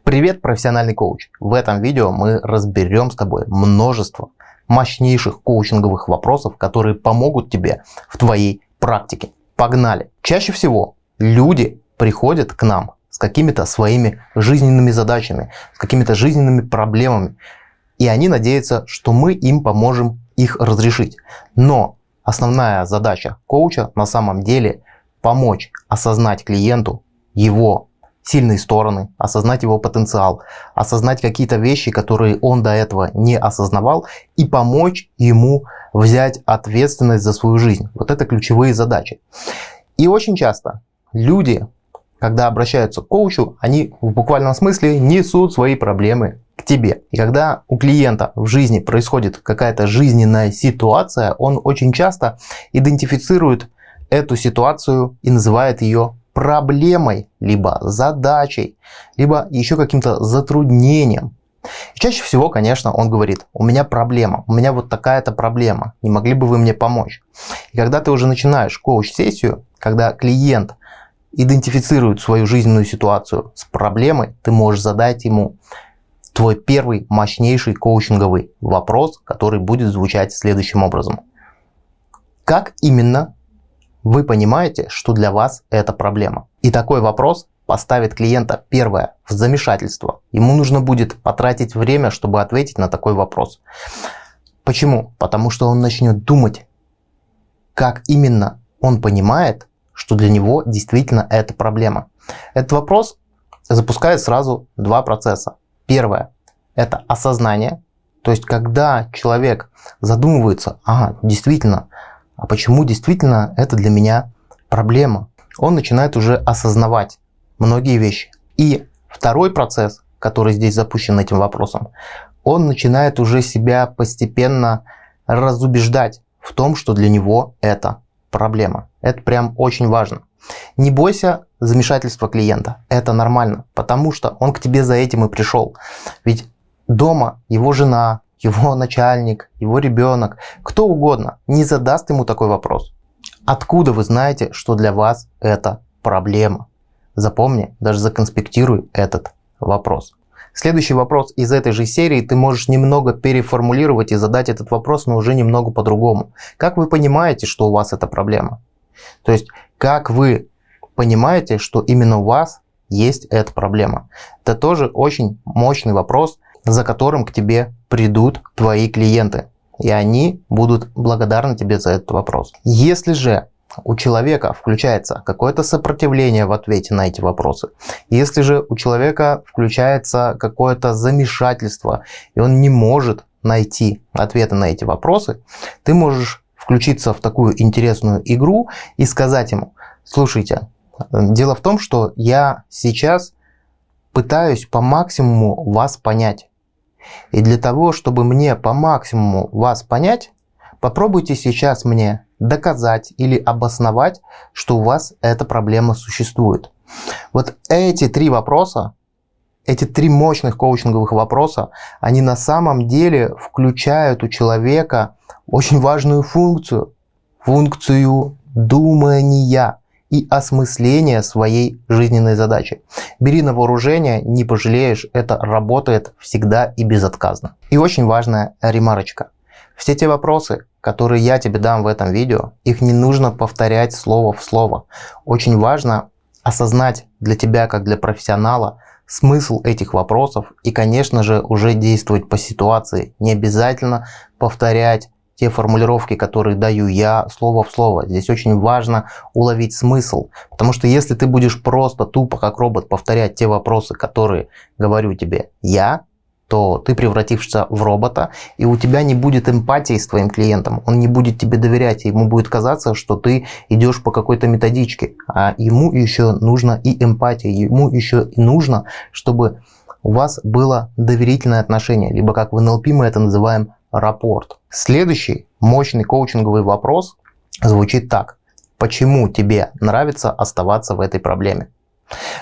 Привет, профессиональный коуч! В этом видео мы разберем с тобой множество мощнейших коучинговых вопросов, которые помогут тебе в твоей практике. Погнали! Чаще всего люди приходят к нам с какими-то своими жизненными задачами, с какими-то жизненными проблемами, и они надеются, что мы им поможем их разрешить. Но основная задача коуча на самом деле помочь осознать клиенту его сильные стороны, осознать его потенциал, осознать какие-то вещи, которые он до этого не осознавал, и помочь ему взять ответственность за свою жизнь. Вот это ключевые задачи. И очень часто люди, когда обращаются к коучу, они в буквальном смысле несут свои проблемы к тебе. И когда у клиента в жизни происходит какая-то жизненная ситуация, он очень часто идентифицирует эту ситуацию и называет ее проблемой, либо задачей, либо еще каким-то затруднением. И чаще всего, конечно, он говорит: у меня проблема, у меня вот такая-то проблема, не могли бы вы мне помочь? И когда ты уже начинаешь коуч-сессию, когда клиент идентифицирует свою жизненную ситуацию с проблемой, ты можешь задать ему твой первый мощнейший коучинговый вопрос, который будет звучать следующим образом. Как именно вы понимаете, что для вас это проблема? И такой вопрос поставит клиента, первое, в замешательство. Ему нужно будет потратить время, чтобы ответить на такой вопрос. Почему? Потому что он начнет думать, как именно он понимает, что для него действительно это проблема. Этот вопрос запускает сразу два процесса. Первое – это осознание. То есть, когда человек задумывается: ага, действительно, а почему действительно это для меня проблема? Он начинает уже осознавать многие вещи. И второй процесс, который здесь запущен этим вопросом, он начинает уже себя постепенно разубеждать в том, что для него это проблема. Это прям очень важно. Не бойся замешательства клиента. Это нормально, потому что он к тебе за этим и пришел. Ведь дома его жена, его начальник, его ребенок, кто угодно не задаст ему такой вопрос. Откуда вы знаете, что для вас это проблема? Запомни, даже законспектируй этот вопрос. Следующий вопрос из этой же серии ты можешь немного переформулировать и задать этот вопрос, но уже немного по-другому. Как вы понимаете, что у вас это проблема? То есть, как вы понимаете, что именно у вас есть эта проблема? Это тоже очень мощный вопрос, за которым к тебе придут твои клиенты. И они будут благодарны тебе за этот вопрос. Если же у человека включается какое-то сопротивление в ответе на эти вопросы, если же у человека включается какое-то замешательство, и он не может найти ответы на эти вопросы, ты можешь включиться в такую интересную игру и сказать ему: слушайте, дело в том, что я сейчас пытаюсь по максимуму вас понять. И для того, чтобы мне по максимуму вас понять, попробуйте сейчас мне доказать или обосновать, что у вас эта проблема существует. Вот эти три вопроса, эти три мощных коучинговых вопроса, они на самом деле включают у человека очень важную функцию думания и осмысления своей жизненной задачи. Бери на вооружение, не пожалеешь, это работает всегда и безотказно. И очень важная ремарочка. Все те вопросы, которые я тебе дам в этом видео, их не нужно повторять слово в слово. Очень важно осознать для тебя, как для профессионала, смысл этих вопросов и, конечно же, уже действовать по ситуации. Не обязательно повторять те формулировки, которые даю я, слово в слово. Здесь очень важно уловить смысл. Потому что если ты будешь просто тупо, как робот, повторять те вопросы, которые говорю тебе я, то ты превратишься в робота, и у тебя не будет эмпатии с твоим клиентом. Он не будет тебе доверять, и ему будет казаться, что ты идешь по какой-то методичке. А ему еще нужна и эмпатия, ему еще и нужно, чтобы у вас было доверительное отношение, либо, как в НЛП мы это называем, рапорт. Следующий мощный коучинговый вопрос звучит так: почему тебе нравится оставаться в этой проблеме?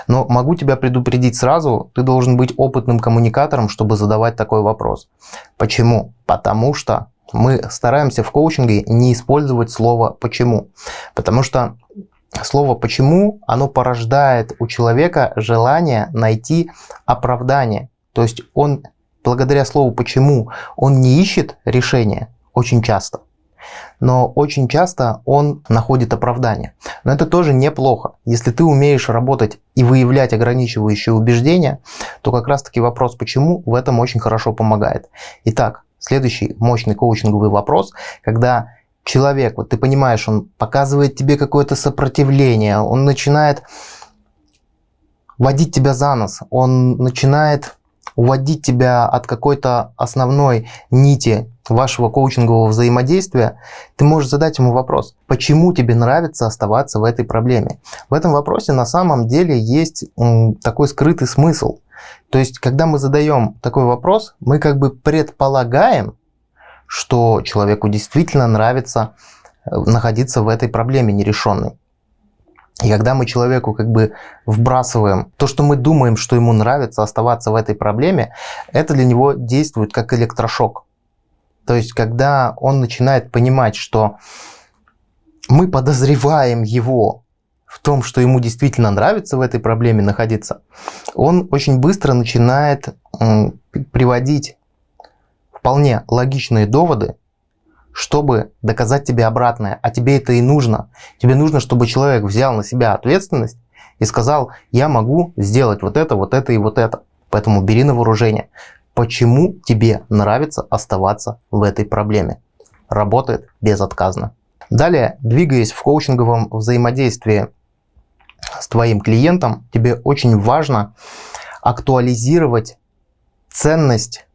Но могу тебя предупредить сразу, ты должен быть опытным коммуникатором, чтобы задавать такой вопрос. Почему? Потому что мы стараемся в коучинге не использовать слово «почему». Потому что слово «почему» оно порождает у человека желание найти оправдание. То есть он, благодаря слову «почему», он не ищет решения очень часто, но очень часто он находит оправдание. Но это тоже неплохо. Если ты умеешь работать и выявлять ограничивающие убеждения, то как раз-таки вопрос «почему» в этом очень хорошо помогает. Итак, следующий мощный коучинговый вопрос, когда человек, вот ты понимаешь, он показывает тебе какое-то сопротивление, он начинает водить тебя за нос, он начинает уводить тебя от какой-то основной нити вашего коучингового взаимодействия, ты можешь задать ему вопрос, почему тебе нравится оставаться в этой проблеме. В этом вопросе на самом деле есть такой скрытый смысл. То есть, когда мы задаем такой вопрос, мы как бы предполагаем, что человеку действительно нравится находиться в этой проблеме нерешенной. И когда мы человеку как бы вбрасываем то, что мы думаем, что ему нравится оставаться в этой проблеме, это для него действует как электрошок. То есть когда он начинает понимать, что мы подозреваем его в том, что ему действительно нравится в этой проблеме находиться, он очень быстро начинает приводить вполне логичные доводы, чтобы доказать тебе обратное. А тебе это и нужно. Тебе нужно, чтобы человек взял на себя ответственность и сказал, я могу сделать вот это и вот это. Поэтому бери на вооружение. Почему тебе нравится оставаться в этой проблеме? Работает безотказно. Далее, двигаясь в коучинговом взаимодействии с твоим клиентом, тебе очень важно актуализировать ценность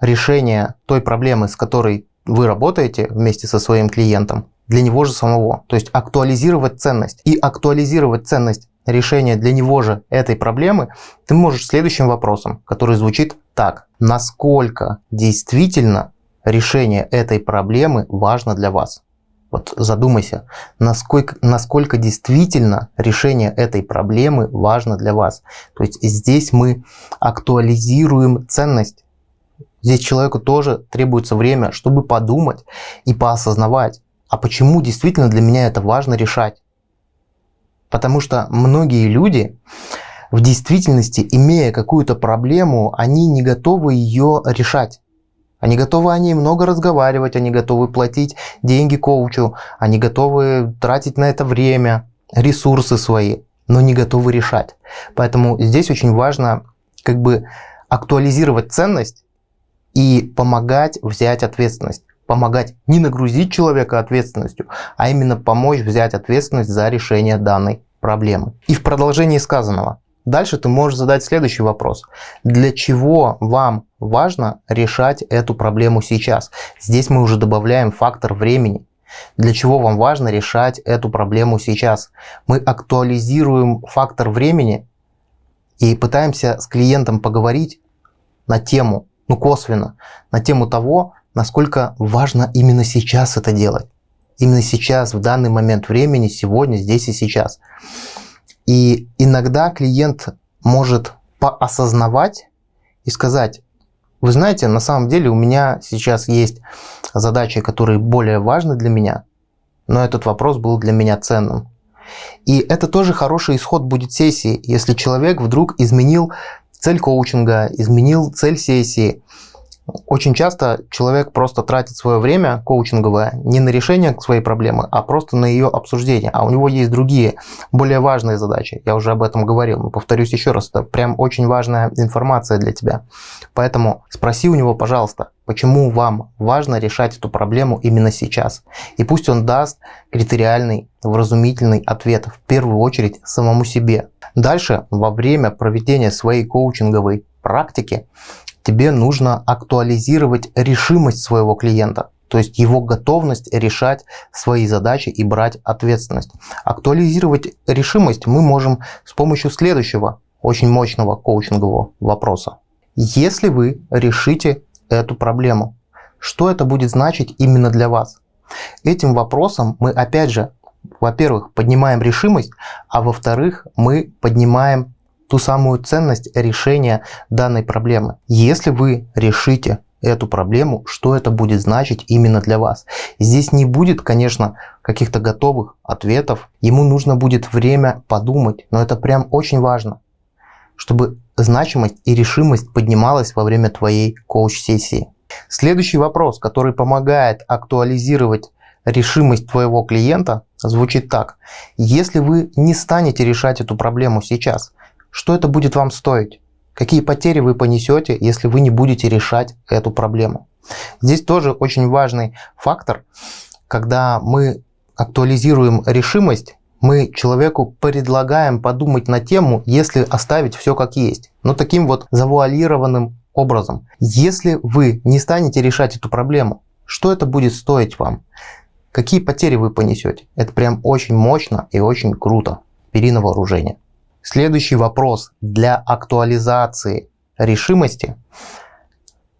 решения той проблемы, с которой вы работаете вместе со своим клиентом, для него же самого. То есть актуализировать ценность. И актуализировать ценность решения для него же этой проблемы ты можешь следующим вопросом, который звучит так. Насколько действительно решение этой проблемы важно для вас? Вот задумайся, насколько действительно решение этой проблемы важно для вас. То есть здесь мы актуализируем ценность. Здесь человеку тоже требуется время, чтобы подумать и поосознавать, а почему действительно для меня это важно решать. Потому что многие люди в действительности, имея какую-то проблему, они не готовы ее решать. Они готовы о ней много разговаривать, они готовы платить деньги коучу, они готовы тратить на это время, ресурсы свои, но не готовы решать. Поэтому здесь очень важно как бы актуализировать ценность и помогать взять ответственность. Помогать не нагрузить человека ответственностью, а именно помочь взять ответственность за решение данной проблемы. И в продолжении сказанного, дальше ты можешь задать следующий вопрос. Для чего вам важно решать эту проблему сейчас? Здесь мы уже добавляем фактор времени. Для чего вам важно решать эту проблему сейчас? Мы актуализируем фактор времени и пытаемся с клиентом поговорить на тему, косвенно, на тему того, насколько важно именно сейчас это делать. Именно сейчас, в данный момент времени, сегодня, здесь и сейчас. И иногда клиент может поосознавать и сказать, вы знаете, на самом деле у меня сейчас есть задачи, которые более важны для меня, но этот вопрос был для меня ценным. И это тоже хороший исход будет сессии, если человек вдруг изменил цель коучинга, изменил цель сессии. Очень часто человек просто тратит свое время коучинговое не на решение своей проблемы, а просто на ее обсуждение. А у него есть другие, более важные задачи. Я уже об этом говорил, но повторюсь еще раз, это прям очень важная информация для тебя. Поэтому спроси у него, пожалуйста, почему вам важно решать эту проблему именно сейчас. И пусть он даст критериальный, вразумительный ответ, в первую очередь самому себе. Дальше, во время проведения своей коучинговой практики, тебе нужно актуализировать решимость своего клиента, то есть его готовность решать свои задачи и брать ответственность. Актуализировать решимость мы можем с помощью следующего очень мощного коучингового вопроса. Если вы решите эту проблему, что это будет значить именно для вас? Этим вопросом мы опять же, во-первых, поднимаем решимость, а во-вторых, мы поднимаем ту самую ценность решения данной проблемы. Если вы решите эту проблему, что это будет значить именно для вас. Здесь не будет, конечно, каких-то готовых ответов. Ему нужно будет время подумать, но это прям очень важно, чтобы значимость и решимость поднималась во время твоей коуч-сессии. Следующий вопрос, который помогает актуализировать решимость твоего клиента, звучит так. Если вы не станете решать эту проблему сейчас, что это будет вам стоить? Какие потери вы понесете, если вы не будете решать эту проблему? Здесь тоже очень важный фактор. Когда мы актуализируем решимость, мы человеку предлагаем подумать на тему, если оставить все как есть. Но таким вот завуалированным образом. Если вы не станете решать эту проблему, что это будет стоить вам? Какие потери вы понесете? Это прям очень мощно и очень круто. Бери на вооружение. Следующий вопрос для актуализации решимости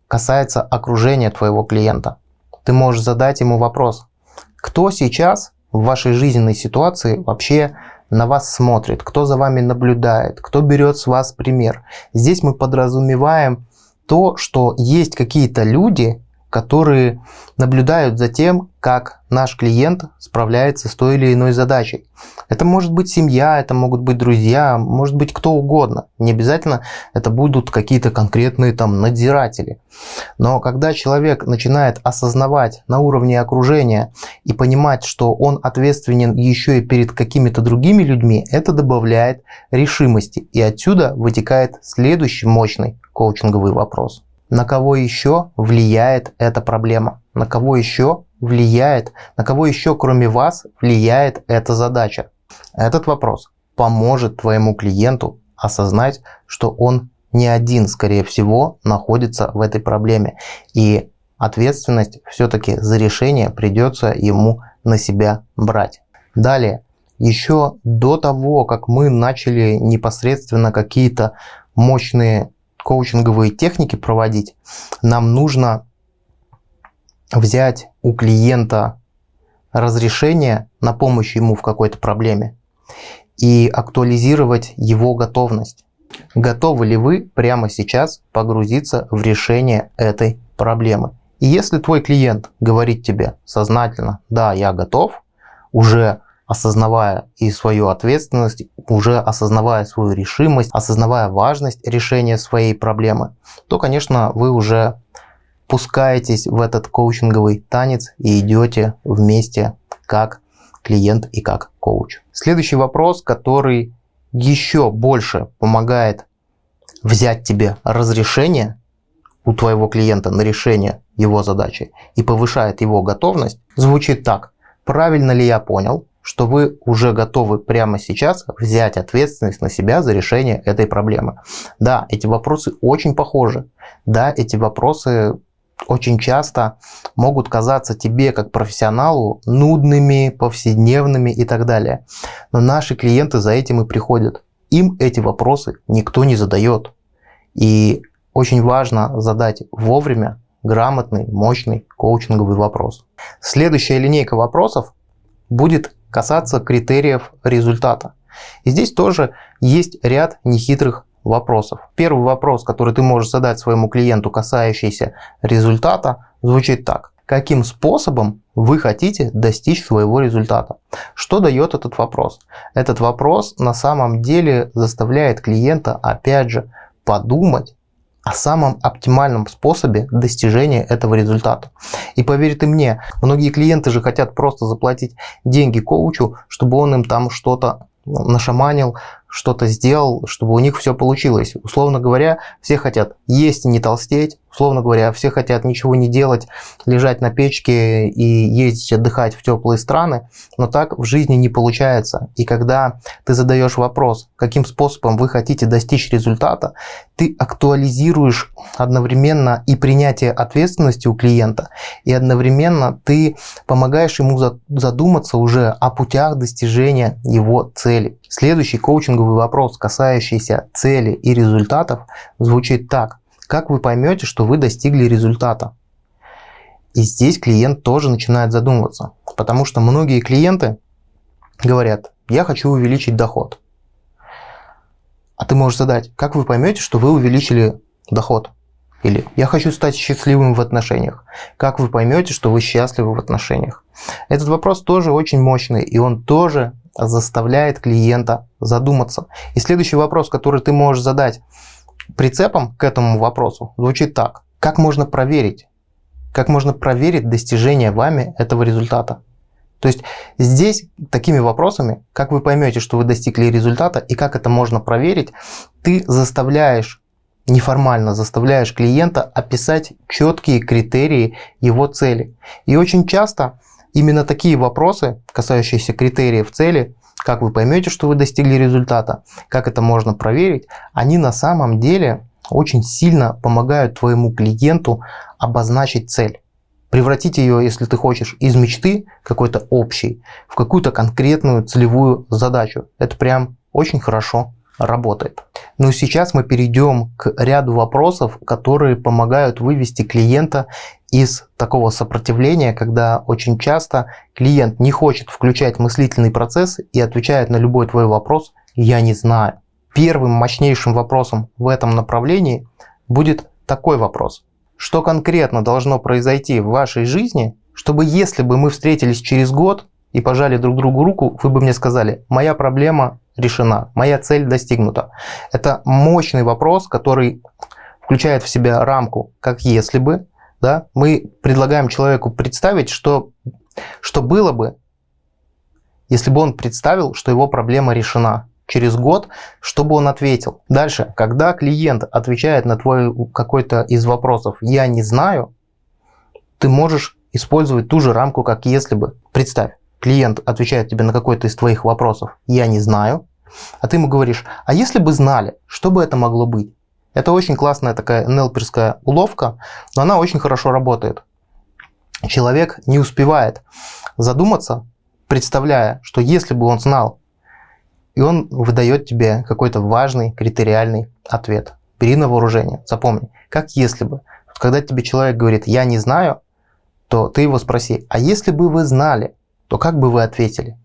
касается окружения твоего клиента. Ты можешь задать ему вопрос: кто сейчас в вашей жизненной ситуации вообще на вас смотрит, кто за вами наблюдает, кто берет с вас пример. Здесь мы подразумеваем то, что есть какие-то люди, которые наблюдают за тем, как наш клиент справляется с той или иной задачей. Это может быть семья, это могут быть друзья, может быть кто угодно. Не обязательно это будут какие-то конкретные там надзиратели. Но когда человек начинает осознавать на уровне окружения и понимать, что он ответственен еще и перед какими-то другими людьми, это добавляет решимости. И отсюда вытекает следующий мощный коучинговый вопрос. На кого еще влияет эта проблема? На кого еще кроме вас влияет эта задача? Этот вопрос поможет твоему клиенту осознать, что он не один, скорее всего, находится в этой проблеме. И ответственность все-таки за решение придется ему на себя брать. Далее, еще до того, как мы начали непосредственно какие-то мощные коучинговые техники проводить, нам нужно взять у клиента разрешение на помощь ему в какой-то проблеме и актуализировать его готовность. Готовы ли вы прямо сейчас погрузиться в решение этой проблемы? И если твой клиент говорит тебе сознательно: да, я готов, уже осознавая и свою ответственность, уже осознавая свою решимость, осознавая важность решения своей проблемы, то, конечно, вы уже пускаетесь в этот коучинговый танец и идете вместе как клиент и как коуч. Следующий вопрос, который еще больше помогает взять тебе разрешение у твоего клиента на решение его задачи и повышает его готовность, звучит так. Правильно ли я понял, что вы уже готовы прямо сейчас взять ответственность на себя за решение этой проблемы? Да, эти вопросы очень похожи. Да, эти вопросы очень часто могут казаться тебе как профессионалу нудными, повседневными и так далее. Но наши клиенты за этим и приходят. Им эти вопросы никто не задает. И очень важно задать вовремя грамотный, мощный коучинговый вопрос. Следующая линейка вопросов будет касаться критериев результата. И здесь тоже есть ряд нехитрых вопросов. Первый вопрос, который ты можешь задать своему клиенту, касающийся результата, звучит так. Каким способом вы хотите достичь своего результата? Что дает этот вопрос? Этот вопрос на самом деле заставляет клиента, опять же, подумать о самом оптимальном способе достижения этого результата. И поверь ты мне, многие клиенты же хотят просто заплатить деньги коучу, чтобы он им там что-то нашаманил, что-то сделал, чтобы у них все получилось. Условно говоря, все хотят есть и не толстеть. Условно говоря, все хотят ничего не делать, лежать на печке и ездить отдыхать в теплые страны. Но так в жизни не получается. И когда ты задаешь вопрос, каким способом вы хотите достичь результата, ты актуализируешь одновременно и принятие ответственности у клиента, и одновременно ты помогаешь ему задуматься уже о путях достижения его цели. Следующий коучинговый вопрос, касающийся цели и результатов, звучит так. Как вы поймете, что вы достигли результата? И здесь клиент тоже начинает задумываться, потому что многие клиенты говорят: я хочу увеличить доход. А ты можешь задать: как вы поймете, что вы увеличили доход? Или я хочу стать счастливым в отношениях. Как вы поймете, что вы счастливы в отношениях? Этот вопрос тоже очень мощный, и он тоже заставляет клиента задуматься. И следующий вопрос, который ты можешь задать прицепом к этому вопросу, звучит так. Как можно проверить? Как можно проверить достижение вами этого результата? То есть здесь такими вопросами, как вы поймете, что вы достигли результата и как это можно проверить, ты неформально заставляешь клиента описать четкие критерии его цели. И очень часто именно такие вопросы, касающиеся критериев цели, как вы поймете, что вы достигли результата, как это можно проверить, они на самом деле очень сильно помогают твоему клиенту обозначить цель. Превратить ее, если ты хочешь, из мечты какой-то общей в какую-то конкретную целевую задачу. Это прям очень хорошо работает. Ну и сейчас мы перейдем к ряду вопросов, которые помогают вывести клиента из такого сопротивления, когда очень часто клиент не хочет включать мыслительный процесс и отвечает на любой твой вопрос «я не знаю». Первым мощнейшим вопросом в этом направлении будет такой вопрос. Что конкретно должно произойти в вашей жизни, чтобы если бы мы встретились через год и пожали друг другу руку, вы бы мне сказали: моя проблема решена, моя цель достигнута. Это мощный вопрос, который включает в себя рамку «как если бы». Да? Мы предлагаем человеку представить, что было бы, если бы он представил, что его проблема решена. Через год, чтобы он ответил. Дальше, когда клиент отвечает на твой какой-то из вопросов «я не знаю», ты можешь использовать ту же рамку, как если бы. Представь, клиент отвечает тебе на какой-то из твоих вопросов «я не знаю», а ты ему говоришь: а если бы знали, что бы это могло быть? Это очень классная такая НЛПерская уловка, но она очень хорошо работает. Человек не успевает задуматься, представляя, что если бы он знал, и он выдает тебе какой-то важный критериальный ответ. Бери на вооружение. Запомни, как если бы. Когда тебе человек говорит «я не знаю», то ты его спроси: а если бы вы знали, то как бы вы ответили?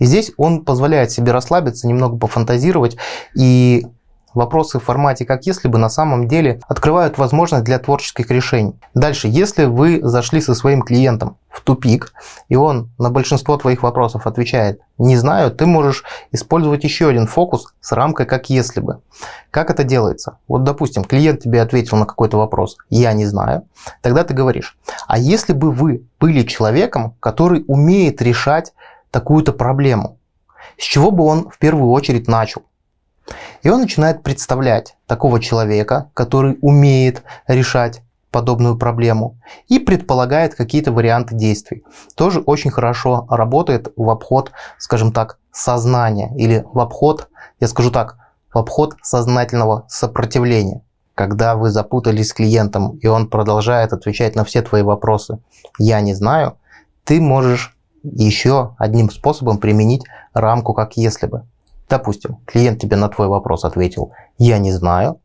И здесь он позволяет себе расслабиться, немного пофантазировать, и вопросы в формате «как если бы» на самом деле открывают возможность для творческих решений. Дальше, если вы зашли со своим клиентом в тупик, и он на большинство твоих вопросов отвечает «не знаю», ты можешь использовать еще один фокус с рамкой «как если бы». Как это делается? Вот, допустим, клиент тебе ответил на какой-то вопрос «я не знаю», тогда ты говоришь: а если бы вы были человеком, который умеет решать такую-то проблему, с чего бы он в первую очередь начал? И он начинает представлять такого человека, который умеет решать подобную проблему, и предполагает какие-то варианты действий. Тоже очень хорошо работает в обход, скажем так, сознания, или в обход, я скажу так, в обход сознательного сопротивления. Когда вы запутались с клиентом, и он продолжает отвечать на все твои вопросы «я не знаю», ты можешь еще одним способом применить рамку «как если бы». Допустим, клиент тебе на твой вопрос ответил «я не знаю»,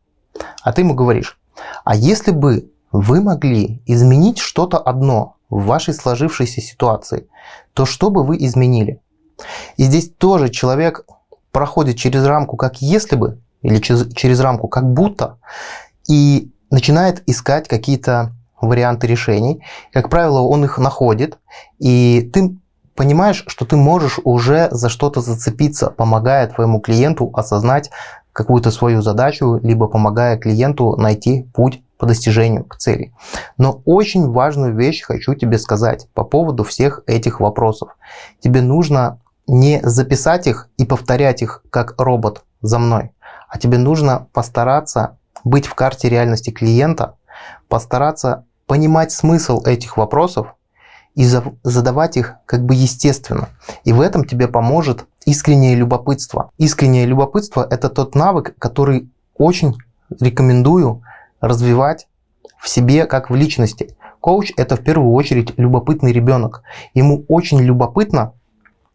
а ты ему говоришь: а если бы вы могли изменить что-то одно в вашей сложившейся ситуации, то что бы вы изменили? И здесь тоже человек проходит через рамку «как если бы» или через рамку «как будто» и начинает искать какие-то варианты решений. Как правило, он их находит, и ты понимаешь, что ты можешь уже за что-то зацепиться, помогая твоему клиенту осознать какую-то свою задачу, либо помогая клиенту найти путь по достижению к цели. Но очень важную вещь хочу тебе сказать по поводу всех этих вопросов. Тебе нужно не записать их и повторять их как робот за мной, а тебе нужно постараться быть в карте реальности клиента, постараться понимать смысл этих вопросов и задавать их как бы естественно. И в этом тебе поможет искреннее любопытство. Искреннее любопытство – это тот навык, который очень рекомендую развивать в себе как в личности. Коуч – это в первую очередь любопытный ребенок. Ему очень любопытно,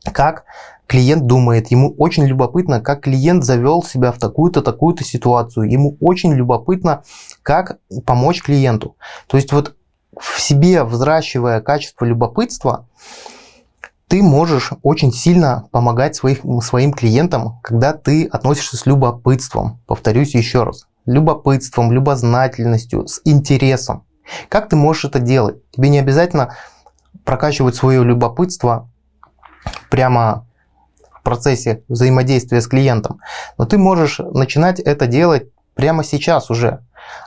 как клиент думает, ему очень любопытно, как клиент завел себя в такую-то, такую-то ситуацию. Ему очень любопытно, как помочь клиенту. То есть вот в себе взращивая качество любопытства, ты можешь очень сильно помогать своим клиентам, когда ты относишься с любопытством. Повторюсь еще раз. любопытством, любознательностью, с интересом. Как ты можешь это делать? Тебе не обязательно прокачивать свое любопытство прямо в процессе взаимодействия с клиентом, но ты можешь начинать это делать прямо сейчас уже.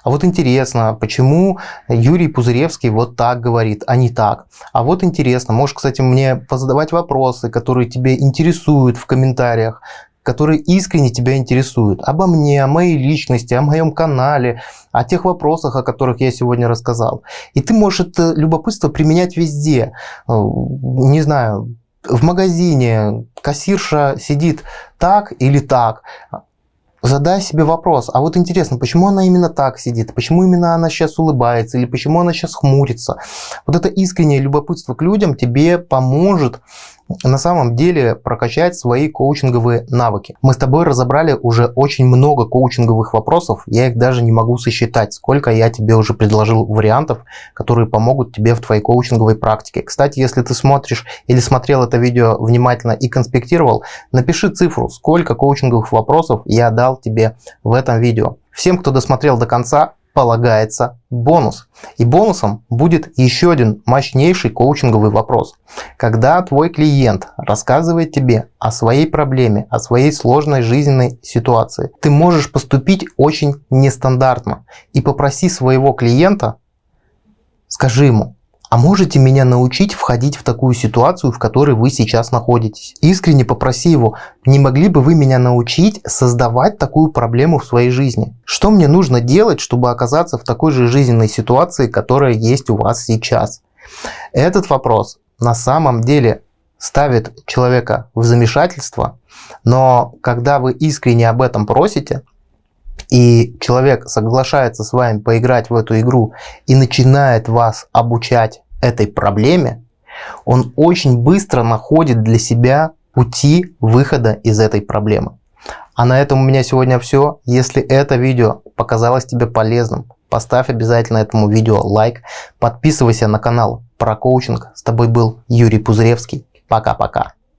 А вот интересно, почему Юрий Пузыревский вот так говорит, а не так? А вот интересно, можешь, кстати, мне позадавать вопросы, которые тебя интересуют в комментариях, которые искренне тебя интересуют. Обо мне, о моей личности, о моем канале, о тех вопросах, о которых я сегодня рассказал. И ты можешь это любопытство применять везде. Не знаю, в магазине кассирша сидит так или так. Задай себе вопрос, а вот интересно, почему она именно так сидит, почему именно она сейчас улыбается или почему она сейчас хмурится. Вот это искреннее любопытство к людям тебе поможет на самом деле прокачать свои коучинговые навыки. Мы с тобой разобрали уже очень много коучинговых вопросов, я их даже не могу сосчитать, сколько я тебе уже предложил вариантов, которые помогут тебе в твоей коучинговой практике. Кстати, если ты смотришь или смотрел это видео внимательно и конспектировал, напиши цифру, сколько коучинговых вопросов я дал тебе в этом видео. Всем, кто досмотрел до конца, полагается бонус. И бонусом будет еще один мощнейший коучинговый вопрос. Когда твой клиент рассказывает тебе о своей проблеме, о своей сложной жизненной ситуации, ты можешь поступить очень нестандартно и попроси своего клиента, скажи ему: а можете меня научить входить в такую ситуацию, в которой вы сейчас находитесь? Искренне попроси его: не могли бы вы меня научить создавать такую проблему в своей жизни? Что мне нужно делать, чтобы оказаться в такой же жизненной ситуации, которая есть у вас сейчас? Этот вопрос на самом деле ставит человека в замешательство, но когда вы искренне об этом просите, и человек соглашается с вами поиграть в эту игру и начинает вас обучать этой проблеме, он очень быстро находит для себя пути выхода из этой проблемы. А на этом у меня сегодня все. Если это видео показалось тебе полезным, поставь обязательно этому видео лайк, подписывайся на канал про коучинг. С тобой был Юрий Пузыревский. Пока-пока.